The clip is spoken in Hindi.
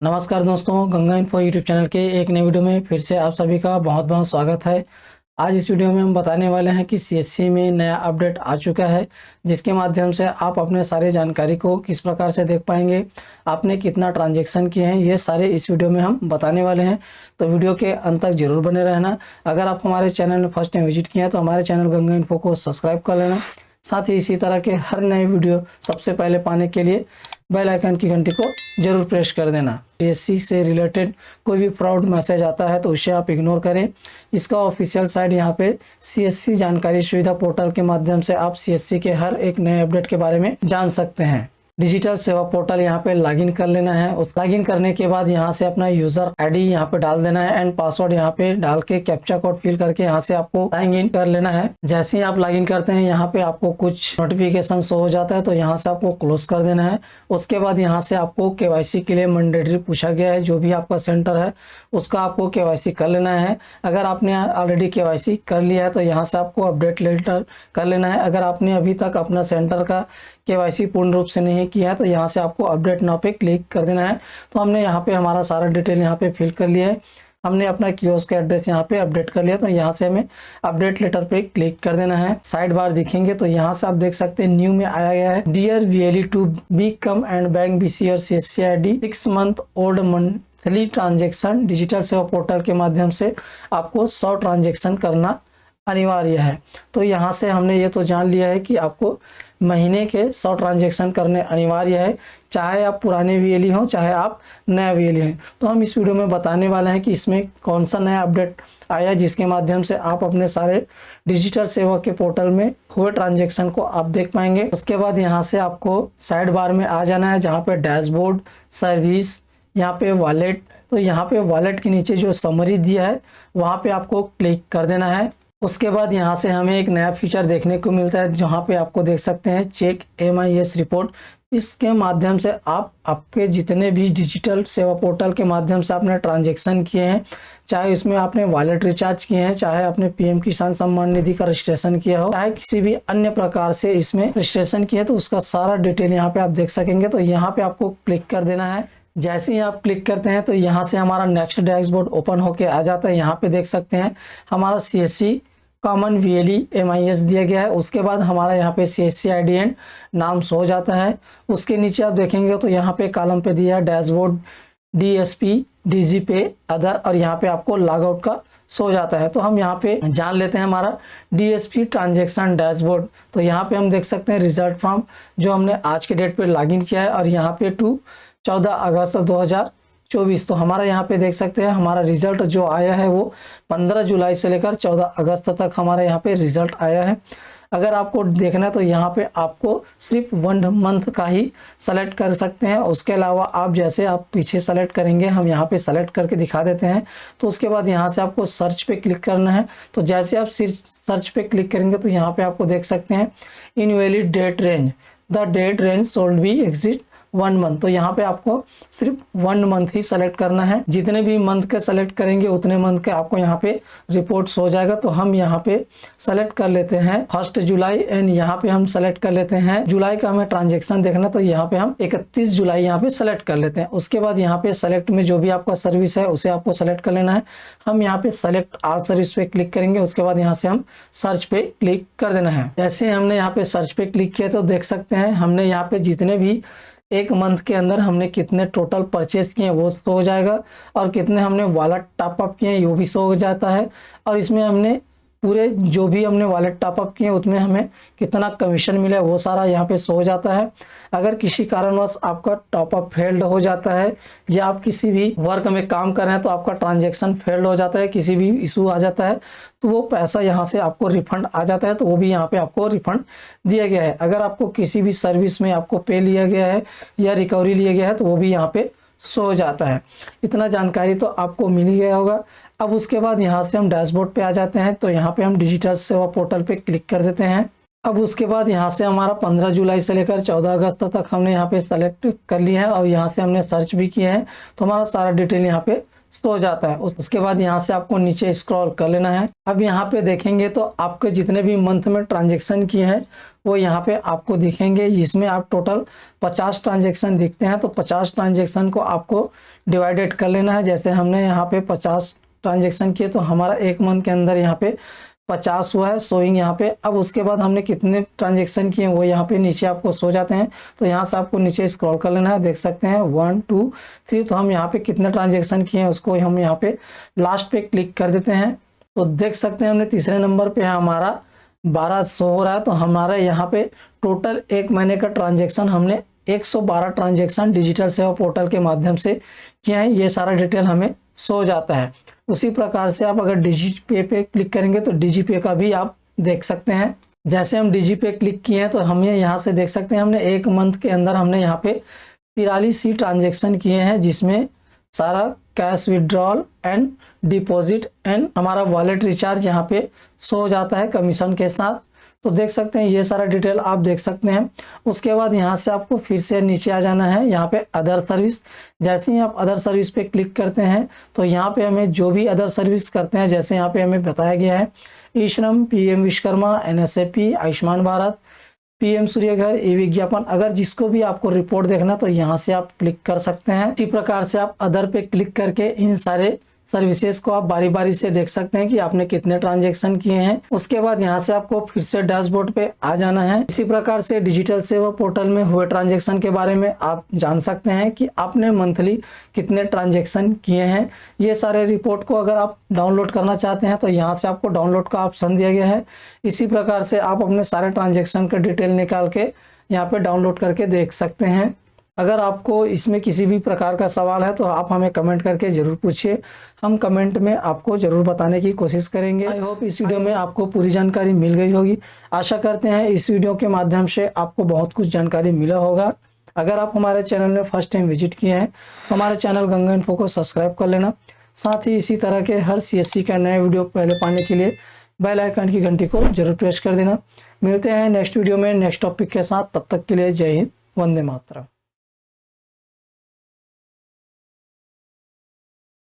नमस्कार दोस्तों, गंगा इन्फो यूट्यूब चैनल के एक नए वीडियो में फिर से आप सभी का बहुत बहुत स्वागत है। आज इस वीडियो में हम बताने वाले हैं कि सीएससी में नया अपडेट आ चुका है, जिसके माध्यम से आप अपने सारे जानकारी को किस प्रकार से देख पाएंगे, आपने कितना ट्रांजैक्शन किए हैं, ये सारे इस वीडियो में हम बताने वाले हैं। तो वीडियो के अंत तक जरूर बने रहना। अगर आप हमारे चैनल में फर्स्ट टाइम विजिट किए हैं तो हमारे चैनल गंगा इन्फो को सब्सक्राइब कर लेना। साथ ही इसी तरह के हर नए वीडियो सबसे पहले पाने के लिए बेल आइकन की घंटी को जरूर प्रेस कर देना। सीएससी से रिलेटेड कोई भी फ्रॉड मैसेज आता है तो उसे आप इग्नोर करें। इसका ऑफिशियल साइट यहाँ पे सीएससी जानकारी सुविधा पोर्टल के माध्यम से आप सीएससी के हर एक नए अपडेट के बारे में जान सकते हैं। डिजिटल सेवा पोर्टल यहाँ पे लॉगिन कर लेना है। उस लॉगिन करने के बाद यहाँ से अपना यूजर आईडी यहाँ पे डाल देना है एंड पासवर्ड यहाँ पे डाल के कैप्चा कोड फिल करके यहाँ से आपको साइन इन कर लेना है। जैसे ही आप लॉगिन करते हैं यहाँ पे आपको कुछ नोटिफिकेशन शो हो जाता है तो यहाँ से आपको क्लोज कर देना है। उसके बाद यहाँ से आपको केवाईसी के लिए मैंडेटरी पूछा गया है, जो भी आपका सेंटर है उसका आपको केवाईसी कर लेना है। अगर आपने ऑलरेडी केवाईसी कर लिया है तो यहाँ से आपको अपडेट लेटर कर लेना है। अगर आपने अभी तक अपना सेंटर का केवाईसी पूर्ण रूप से नहीं किया है तो यहाँ से आपको अपडेट नाउ पे क्लिक कर देना है। तो हमने यहाँ पे हमारा सारा डिटेल यहाँ पे फिल कर लिया है। हमने अपना कियोस्क का एड्रेस यहाँ पे अपडेट कर लिया, तो यहाँ से हमें अपडेट लेटर पे क्लिक कर देना है। साइड बार दिखेंगे तो यहाँ से आप देख सकते हैं न्यू में आया गया है, dear VLE to be come and bank BCR CSC ID 6 month old monthly transaction digital Seva portal के माध्यम से आपको 100 ट्रांजेक्शन करना अनिवार्य है। तो यहाँ से हमने ये तो जान लिया है कि आपको महीने के 100 ट्रांजैक्शन करने अनिवार्य है, चाहे आप पुराने वीएलई हो चाहे आप नया वीएलई हैं। तो हम इस वीडियो में बताने वाले हैं कि इसमें कौन सा नया अपडेट आया जिसके माध्यम से आप अपने सारे डिजिटल सेवा के पोर्टल में हुए ट्रांजैक्शन को आप देख पाएंगे। उसके बाद यहाँ से आपको साइड बार में आ जाना है, जहाँ पे डैशबोर्ड, सर्विस, यहाँ पे वॉलेट। तो यहाँ पे वॉलेट के नीचे जो समरी दिया है वहाँ पे आपको क्लिक कर देना है। उसके बाद यहाँ से हमें एक नया फीचर देखने को मिलता है, जहाँ पे आपको देख सकते हैं चेक MIS रिपोर्ट। इसके माध्यम से आप आपके जितने भी डिजिटल सेवा पोर्टल के माध्यम से आपने ट्रांजैक्शन किए हैं, चाहे इसमें आपने वॉलेट रिचार्ज किए हैं, चाहे आपने पीएम किसान सम्मान निधि का रजिस्ट्रेशन किया हो, चाहे किसी भी अन्य प्रकार से इसमें रजिस्ट्रेशन किया, तो उसका सारा डिटेल यहाँ पे आप देख सकेंगे। तो यहाँ पे आपको क्लिक कर देना है। जैसे ही आप क्लिक करते हैं तो यहाँ से हमारा नेक्स्ट डैशबोर्ड ओपन होके आ जाता है। यहाँ पे देख सकते हैं हमारा CSC कॉमन वीएलई MIS दिया गया है। उसके बाद हमारा यहाँ पे CSC ID एंड नाम शो हो जाता है। उसके नीचे आप देखेंगे तो यहाँ पे कॉलम पे दिया है डैशबोर्ड, DSP, DG पे, अदर, और यहाँ पे आपको लॉग आउट का सो जाता है। तो हम यहाँ पे जान लेते हैं हमारा DSP ट्रांजैक्शन डैशबोर्ड। तो यहाँ पे हम देख सकते हैं रिजल्ट फ्रॉम, जो हमने आज के डेट पे लॉगिन किया है, और यहाँ पे टू 14 अगस्त 2024। तो हमारा यहाँ पे देख सकते हैं हमारा रिजल्ट जो आया है वो 15 जुलाई से लेकर 14 अगस्त तक हमारा यहाँ पे रिजल्ट आया है। अगर आपको देखना है तो यहाँ पे आपको सिर्फ 1 मंथ का ही सेलेक्ट कर सकते हैं। उसके अलावा आप जैसे आप पीछे सेलेक्ट करेंगे, हम यहाँ पे सेलेक्ट करके दिखा देते हैं। तो उसके बाद यहाँ से आपको सर्च पे क्लिक करना है। तो जैसे आप सर्च पे क्लिक करेंगे तो यहाँ पे आपको देख सकते हैं invalid date range, the date range should be exit 1 month. तो यहाँ पे आपको सिर्फ 1 मंथ ही सेलेक्ट करना है। जितने भी मंथ के सेलेक्ट करेंगे उतने मंथ के आपको यहाँ पे रिपोर्ट्स हो जाएगा। तो हम यहाँ पे सेलेक्ट कर लेते हैं 1 जुलाई एंड यहाँ पे हम सेलेक्ट कर लेते हैं जुलाई का हमें ट्रांजैक्शन देखना, तो यहाँ पे हम 31 जुलाई यहाँ पे सेलेक्ट कर लेते हैं। उसके बाद यहाँ पे सेलेक्ट में जो भी आपका सर्विस है उसे आपको सेलेक्ट कर लेना है। हम यहाँ पे सेलेक्ट ऑल सर्विस पे क्लिक करेंगे। उसके बाद यहाँ से हम सर्च पे क्लिक कर देना है। जैसे हमने यहाँ पे सर्च पे क्लिक किया तो देख सकते हैं हमने यहाँ पे जितने भी 1 मंथ के अंदर हमने कितने टोटल परचेज किए वो शो हो जाएगा, और कितने हमने वॉलेट टॉपअप किए वो भी शो हो जाता है। और इसमें हमने पूरे जो भी हमने वॉलेट टॉपअप किए उसमें हमें कितना कमीशन मिला है वो सारा यहाँ पे शो हो जाता है। अगर किसी कारणवश आपका टॉपअप फेल्ड हो जाता है या आप किसी भी वर्क में काम कर रहे हैं तो आपका ट्रांजैक्शन फेल्ड हो जाता है, किसी भी इशू आ जाता है, तो वो पैसा यहाँ से आपको रिफंड आ जाता है। तो वो भी यहाँ पे आपको रिफंड दिया गया है। अगर आपको किसी भी सर्विस में आपको पे लिया गया है या रिकवरी लिया गया है तो वो भी यहाँ पे शो हो जाता है। इतना जानकारी तो आपको मिल ही गया होगा। अब उसके बाद यहाँ से हम डैशबोर्ड पे आ जाते हैं। तो यहाँ पे हम डिजिटल सेवा पोर्टल पे क्लिक कर देते हैं। अब उसके बाद यहाँ से हमारा 15 जुलाई से लेकर 14 अगस्त तक हमने यहाँ पे सेलेक्ट कर लिया है, और यहाँ से हमने सर्च भी किया है। तो हमारा सारा डिटेल यहाँ पे हो जाता है। उसके बाद यहाँ से आपको नीचे स्क्रॉल कर लेना है। अब यहाँ पे देखेंगे तो आपके जितने भी मंथ में ट्रांजैक्शन किए हैं वो यहाँ पे आपको दिखेंगे। इसमें आप टोटल 50 ट्रांजैक्शन दिखते हैं। तो 50 ट्रांजैक्शन को आपको डिवाइडेड कर लेना है। जैसे हमने यहाँ पे 50 ट्रांजेक्शन किए तो हमारा एक मंथ के अंदर यहाँ पे 50 हुआ है शोइंग यहाँ पे। अब उसके बाद हमने कितने ट्रांजेक्शन किए वो यहाँ पे नीचे आपको सो जाते हैं। तो यहाँ से आपको नीचे स्क्रॉल कर लेना है, देख सकते हैं 1 2 3। तो हम यहाँ पे कितने ट्रांजेक्शन किए हैं उसको हम यहाँ पे लास्ट पे क्लिक कर देते हैं। तो देख सकते हैं हमने तीसरे नंबर पे हमारा 12 शो हो रहा है। तो हमारा यहाँ पे टोटल एक महीने का ट्रांजेक्शन हमने 112 ट्रांजेक्शन डिजिटल सेवा पोर्टल के माध्यम से किए हैं। ये सारा डिटेल हमें सो जाता है। उसी प्रकार से आप अगर डिजीपे पे क्लिक करेंगे तो डिजीपे का भी आप देख सकते हैं। जैसे हम डिजीपे क्लिक किए हैं तो हमें यहाँ से देख सकते हैं हमने एक मंथ के अंदर हमने यहाँ पे 43 ही ट्रांजेक्शन किए हैं, जिसमें सारा cash withdrawal and deposit and हमारा वॉलेट रिचार्ज यहाँ पे शो हो जाता है कमीशन के साथ। तो देख सकते हैं ये सारा डिटेल आप देख सकते हैं। उसके बाद यहाँ से आपको फिर से नीचे आ जाना है, यहाँ पे अदर सर्विस। जैसे ही आप अदर सर्विस पे क्लिक करते हैं तो यहाँ पे हमें जो भी अदर सर्विस करते हैं, जैसे यहाँ पे हमें बताया गया है ई श्रम, PM Vishwakarma, NSAP, Ayushman Bharat, PM सूर्य घर, ई विज्ञापन, अगर जिसको भी आपको रिपोर्ट देखना तो यहाँ से आप क्लिक कर सकते हैं। इसी प्रकार से आप अदर पे क्लिक करके इन सारे सर्विसेज को आप बारी बारी से देख सकते हैं कि आपने कितने ट्रांजेक्शन किए हैं। उसके बाद यहाँ से आपको फिर से डैशबोर्ड पे आ जाना है। इसी प्रकार से डिजिटल सेवा पोर्टल में हुए ट्रांजेक्शन के बारे में आप जान सकते हैं कि आपने मंथली कितने ट्रांजेक्शन किए हैं। ये सारे रिपोर्ट को अगर आप डाउनलोड करना चाहते हैं तो यहाँ से आपको डाउनलोड का ऑप्शन दिया गया है। इसी प्रकार से आप अपने सारे ट्रांजेक्शन का डिटेल निकाल के यहाँ पे डाउनलोड करके देख सकते हैं। अगर आपको इसमें किसी भी प्रकार का सवाल है तो आप हमें कमेंट करके ज़रूर पूछिए, हम कमेंट में आपको ज़रूर बताने की कोशिश करेंगे। आई होप इस वीडियो में आपको पूरी जानकारी मिल गई होगी। आशा करते हैं इस वीडियो के माध्यम से आपको बहुत कुछ जानकारी मिला होगा। अगर आप हमारे चैनल में फर्स्ट टाइम विजिट किए हैं तो हमारे चैनल गंगा इन्फो को सब्सक्राइब कर लेना। साथ ही इसी तरह के हर CSC का नया वीडियो पहले पाने के लिए बेल आइकन की घंटी को जरूर प्रेस कर देना। मिलते हैं नेक्स्ट वीडियो में नेक्स्ट टॉपिक के साथ, तब तक के लिए जय हिंद, वंदे मातरम।